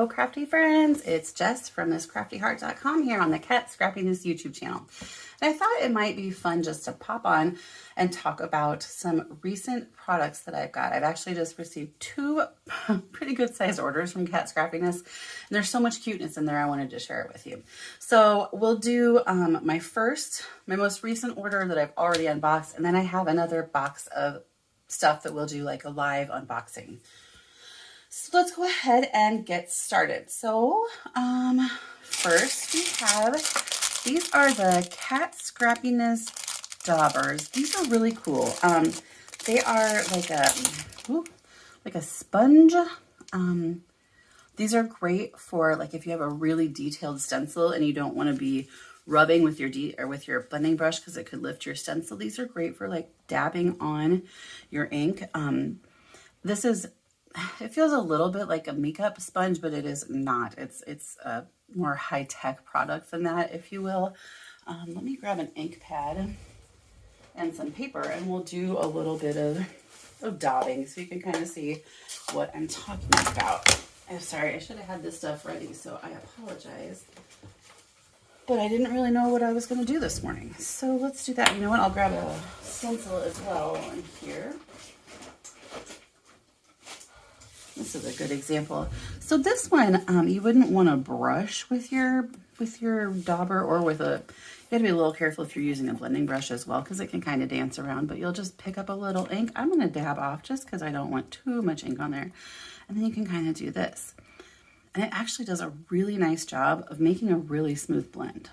Hello, crafty friends. It's Jess from thiscraftyheart.com here on the Kat Scrappiness YouTube channel. And I thought it might be fun just to pop on and talk about some recent products that I've got. I've actually just received two pretty good sized orders from Kat Scrappiness. And there's so much cuteness in there, I wanted to share it with you. So we'll do my most recent order that I've already unboxed. And then I have another box of stuff that we'll do like a live unboxing. So let's go ahead and get started. So first we have, these are the Kat Scrappiness daubers. These are really cool. They are like a sponge. These are great for like if you have a really detailed stencil and you don't want to be rubbing with your blending brush because it could lift your stencil. These are great for like dabbing on your ink. It feels a little bit like a makeup sponge, but it is not. It's a more high-tech product than that, if you will. Let me grab an ink pad and some paper, and we'll do a little bit of daubing so you can kind of see what I'm talking about. I'm sorry, I should have had this stuff ready, so I apologize. But I didn't really know what I was going to do this morning. So let's do that. You know what? I'll grab a stencil as well in here. This is a good example. So this one, you wouldn't want to brush with your dauber or with you got to be a little careful if you're using a blending brush as well because it can kind of dance around, but you'll just pick up a little ink. I'm going to dab off just because I don't want too much ink on there. And then you can kind of do this. And it actually does a really nice job of making a really smooth blend.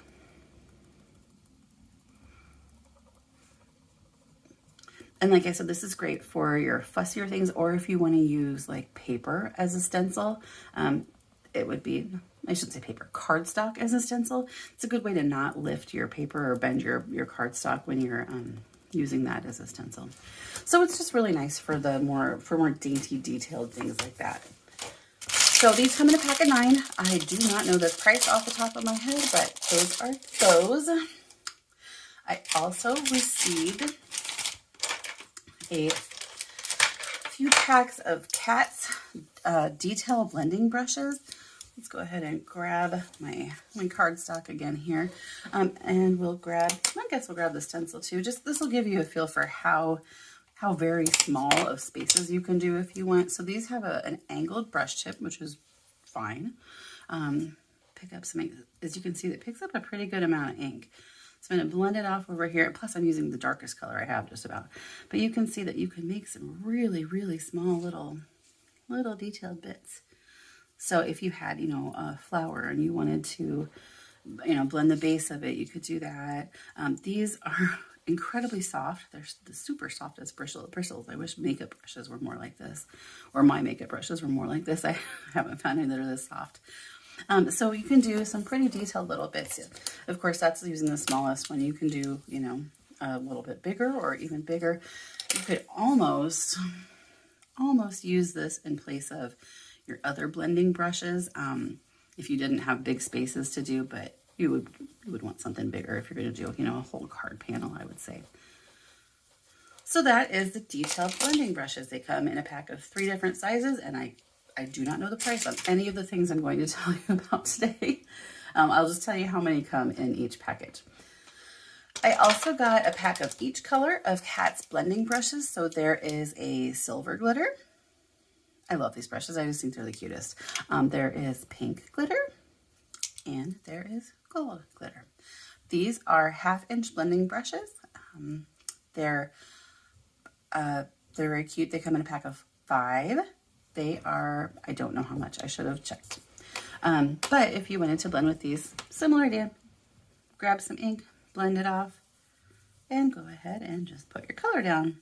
And like I said, this is great for your fussier things, or if you want to use like paper as a stencil, it would be, I shouldn't say paper, cardstock as a stencil. It's a good way to not lift your paper or bend your cardstock when you're using that as a stencil. So it's just really nice for more dainty, detailed things like that. So these come in a pack of 9. I do not know the price off the top of my head, but those are those. I also received a few packs of Kat's detail blending brushes. Let's go ahead and grab my cardstock again here. And we'll grab the stencil too. Just this will give you a feel for how very small of spaces you can do if you want. So these have an angled brush tip, which is fine. Pick up some ink. As you can see, it picks up a pretty good amount of ink. So I'm going to blend it off over here. Plus I'm using the darkest color I have just about. But you can see that you can make some really, really small little detailed bits. So if you had, a flower and you wanted to, blend the base of it, you could do that. These are incredibly soft. They're the super softest bristles. I wish makeup brushes were more like this, or my makeup brushes were more like this. I haven't found any that are this soft. So you can do some pretty detailed little bits. Of course, that's using the smallest one. You can do, a little bit bigger or even bigger. You could almost use this in place of your other blending brushes if you didn't have big spaces to do, but you would want something bigger if you're going to do, a whole card panel, I would say. So that is the detailed blending brushes. They come in a pack of 3 different sizes, and I do not know the price on any of the things I'm going to tell you about today. I'll just tell you how many come in each package. I also got a pack of each color of Kat's blending brushes. So there is a silver glitter. I love these brushes. I just think they're the cutest. There is pink glitter and there is gold glitter. These are 1/2-inch blending brushes. They're very cute. They come in a pack of 5. They are, I don't know how much, I should have checked. But if you wanted to blend with these, similar idea. Grab some ink, blend it off, and go ahead and just put your color down.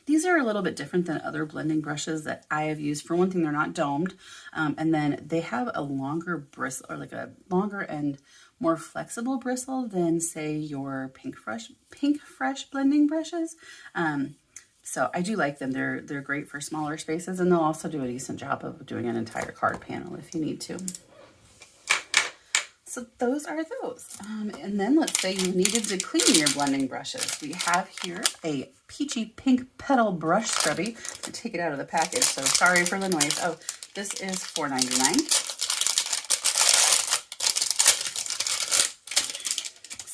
These are a little bit different than other blending brushes that I have used. For one thing, they're not domed. And then they have a longer bristle, or like a longer and more flexible bristle than, say, your Pink Fresh blending brushes. So I do like them. They're great for smaller spaces, and they'll also do a decent job of doing an entire card panel if you need to. So those are those. And then let's say you needed to clean your blending brushes. We have here a peachy pink petal brush scrubby. To take it out of the package, so sorry for the noise. Oh, this is $4.99.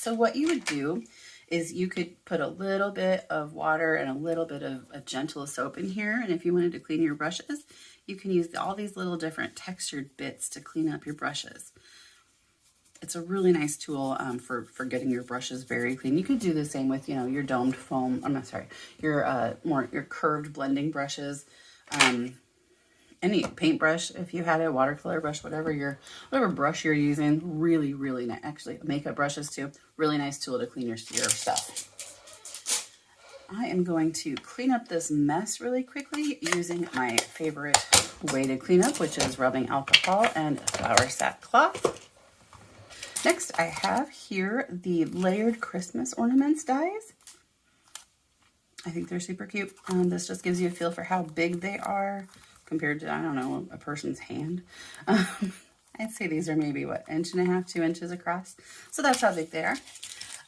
So what you would do is you could put a little bit of water and a little bit of a gentle soap in here. And if you wanted to clean your brushes, you can use all these little different textured bits to clean up your brushes. It's a really nice tool for getting your brushes very clean. You could do the same with, you know, your domed foam, I'm not sorry, your your curved blending brushes. Any paintbrush, if you had a watercolor brush, whatever brush you're using, really, really nice. Actually, makeup brushes too, really nice tool to clean your stuff. I am going to clean up this mess really quickly using my favorite way to clean up, which is rubbing alcohol and flour sackcloth. Next, I have here the layered Christmas ornaments dies. I think they're super cute. This just gives you a feel for how big they are compared to, I don't know, a person's hand. I'd say these are maybe, what, 1.5 inches, 2 inches across. So that's how big they are.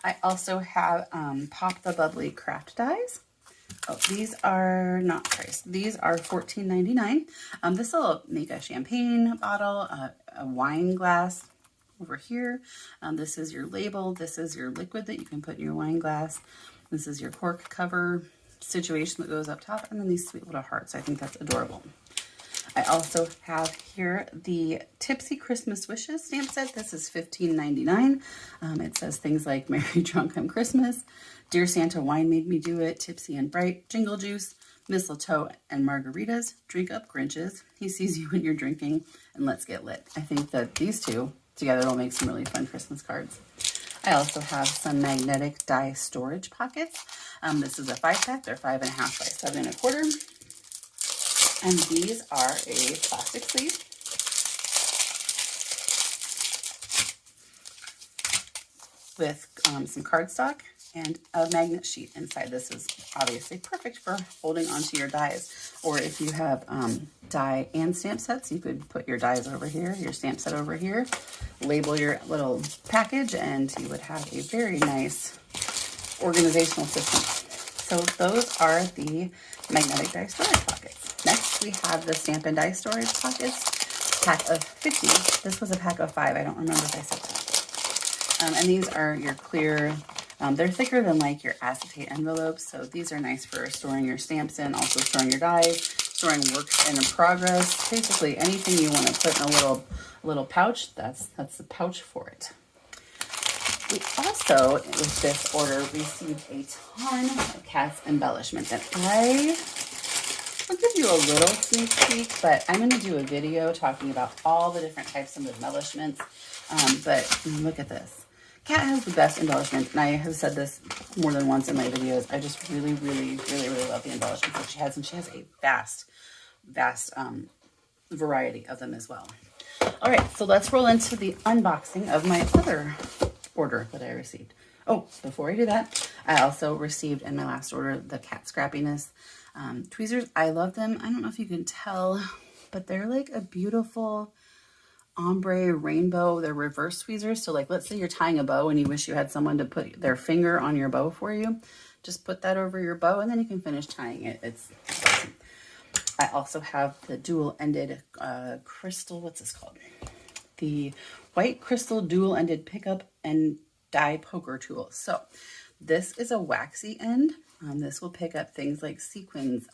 I also have Pop the Bubbly craft dies. Oh, these are not priced. These are $14.99. This will make a champagne bottle, a wine glass over here. This is your label. This is your liquid that you can put in your wine glass. This is your cork cover situation that goes up top, and then these sweet little hearts. I think that's adorable. I also have here the Tipsy Christmas Wishes stamp set. This is $15.99. It says things like Merry Drunk on Christmas, Dear Santa, Wine Made Me Do It, Tipsy and Bright, Jingle Juice, Mistletoe and Margaritas, Drink Up Grinches, He Sees You When You're Drinking, and Let's Get Lit. I think that these two together will make some really fun Christmas cards. I also have some magnetic die storage pockets. This is a 5-pack. They're 5.5 by 7.25. And these are a plastic sleeve. With some cardstock and a magnet sheet inside. This is obviously perfect for holding onto your dies. Or if you have die and stamp sets, you could put your dies over here, your stamp set over here, label your little package, and you would have a very nice organizational system. So those are the magnetic die storage pockets. Next, we have the Stamp and Die storage pockets, pack of 50. This was a pack of 5. I don't remember if I said that. And these are your clear, they're thicker than like your acetate envelopes. So these are nice for storing your stamps in, also storing your dies, storing works in progress. Basically anything you want to put in a little pouch, that's the pouch for it. We also, with this order, received a ton of Kat's embellishments. And I'll give you a little sneak peek, but I'm going to do a video talking about all the different types of embellishments. But look at this. Kat has the best embellishments, and I have said this more than once in my videos. I just really, really, really, really love the embellishments that she has, and she has a vast variety of them as well. All right, so let's roll into the unboxing of my other order that I received. Oh, before I do that, I also received in my last order the Kat Scrappiness tweezers. I love them. I don't know if you can tell, but they're like a beautiful ombre rainbow. They're reverse tweezers. So like, let's say you're tying a bow and you wish you had someone to put their finger on your bow for you. Just put that over your bow and then you can finish tying it. It's awesome. I also have the dual-ended crystal, what's this called? The white crystal dual-ended pickup and die poker tool. So this is a waxy end. This will pick up things like sequins,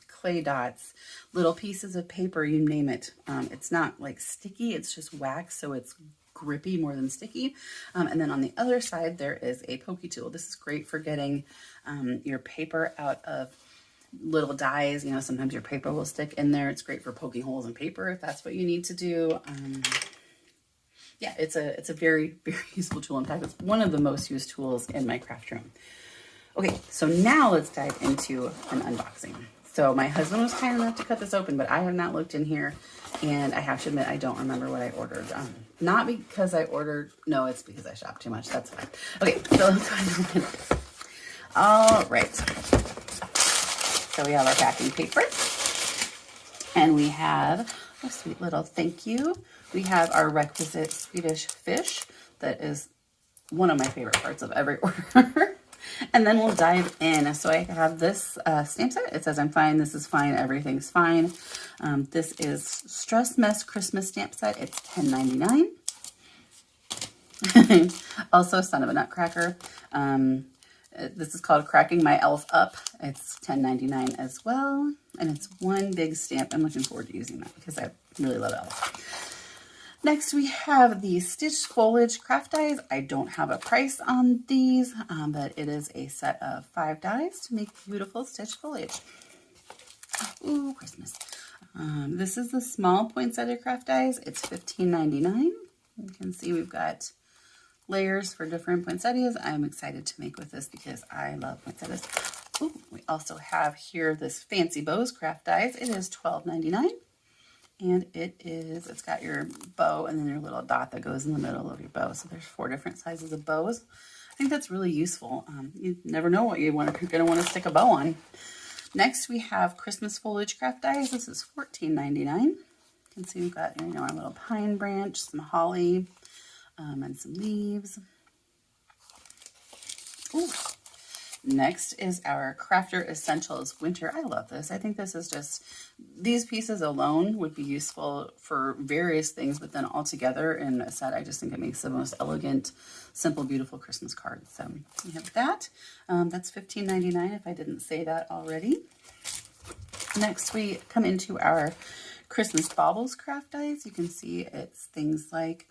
clay dots, little pieces of paper, you name it. It's not like sticky, it's just wax, so it's grippy more than sticky. And then on the other side, there is a pokey tool. This is great for getting your paper out of little dies. You know, sometimes your paper will stick in there. It's great for poking holes in paper if that's what you need to do. Yeah, it's a very, very useful tool. In fact, it's one of the most used tools in my craft room. Okay, so now let's dive into an unboxing. So my husband was kind enough to cut this open, but I have not looked in here, and I have to admit I don't remember what I ordered. Not because I ordered, no, it's because I shopped too much. That's fine. Okay, so let's go ahead and open it. All right. So we have our packing paper, and we have a sweet little thank you. We have our requisite Swedish fish. That is one of my favorite parts of every order. And then we'll dive in. So I have this stamp set. It says, I'm fine, this is fine, everything's fine. This is Stress Mess Christmas stamp set. It's $10.99. Also, son of a nutcracker. This is called Cracking My Elf Up. It's $10.99 as well. And it's one big stamp. I'm looking forward to using that because I really love elf. Next, we have the Stitch Foliage craft dies. I don't have a price on these, but it is a set of 5 dies to make beautiful stitch foliage. Ooh, Christmas. This is the small poinsettia craft dies. It's $15.99. You can see we've got layers for different poinsettias. I'm excited to make with this because I love poinsettias. Ooh, we also have here this Fancy Bows craft dies. It is $12.99. And it's got your bow and then your little dot that goes in the middle of your bow. So there's 4 different sizes of bows. I think that's really useful. You never know what you're going to want to stick a bow on. Next, we have Christmas Foliage craft dies. This is $14.99. You can see we've got, our little pine branch, some holly, and some leaves. Ooh. Next is our Crafter Essentials Winter. I love this. I think this is just, these pieces alone would be useful for various things, but then all together in a set, I just think it makes the most elegant, simple, beautiful Christmas card. So we have that. That's $15.99 if I didn't say that already. Next, we come into our Christmas Baubles craft dies. You can see it's things like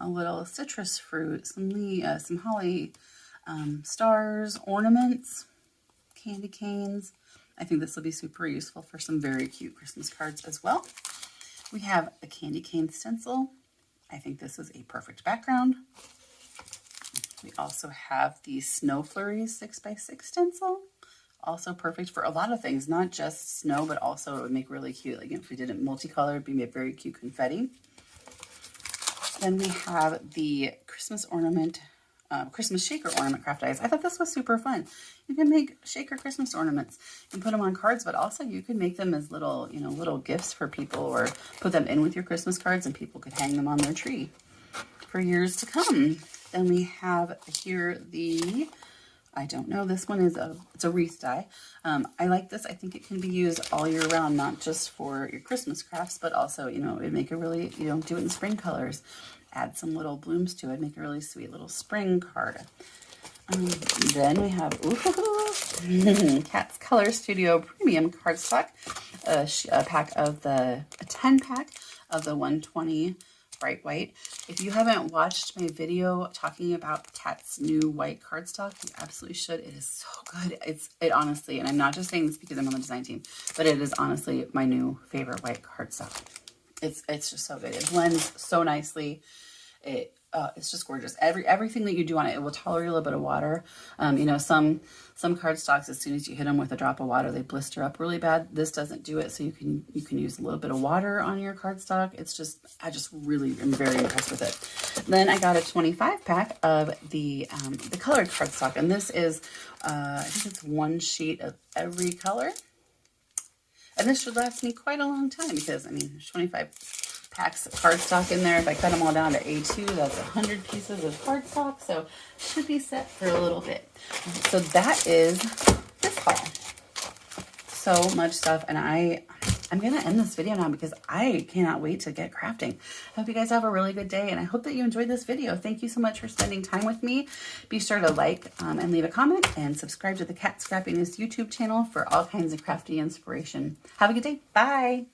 a little citrus fruit, some holly, stars, ornaments, candy canes. I think this will be super useful for some very cute Christmas cards as well. We have a candy cane stencil. I think this is a perfect background. We also have the Snow Flurries 6x6 stencil. Also perfect for a lot of things, not just snow, but also it would make really cute. Like if we did it multicolored, it'd be a very cute confetti. Then we have the Christmas shaker ornament craft dies. I thought this was super fun. You can make shaker Christmas ornaments and put them on cards, but also you could make them as little, little gifts for people, or put them in with your Christmas cards and people could hang them on their tree for years to come. Then we have here I don't know, this one is it's a wreath die. I like this. I think it can be used all year round, not just for your Christmas crafts, but also, it'd make a really, do it in spring colors. Add some little blooms to it, make a really sweet little spring card. Then we have Kat's Color Studio Premium cardstock, a 10 pack of the 120 bright white. If you haven't watched my video talking about Kat's new white cardstock, you absolutely should. It is so good. It honestly, and I'm not just saying this because I'm on the design team, but it is honestly my new favorite white cardstock. It's just so good. It blends so nicely. It's just gorgeous. Everything that you do on it will tolerate a little bit of water. Some cardstocks, as soon as you hit them with a drop of water, they blister up really bad. This doesn't do it, so you can use a little bit of water on your cardstock. I just really am very impressed with it. Then I got a 25 pack of the colored cardstock, and this is I think it's 1 sheet of every color. And this should last me quite a long time because there's 25 packs of cardstock in there. If I cut them all down to A2, that's 100 pieces of cardstock, so should be set for a little bit. So that is this haul. So much stuff, and I'm gonna end this video now because I cannot wait to get crafting. I hope you guys have a really good day, and I hope that you enjoyed this video. Thank you so much for spending time with me. Be sure to like and leave a comment, and subscribe to the Kat Scrappiness YouTube channel for all kinds of crafty inspiration. Have a good day. Bye.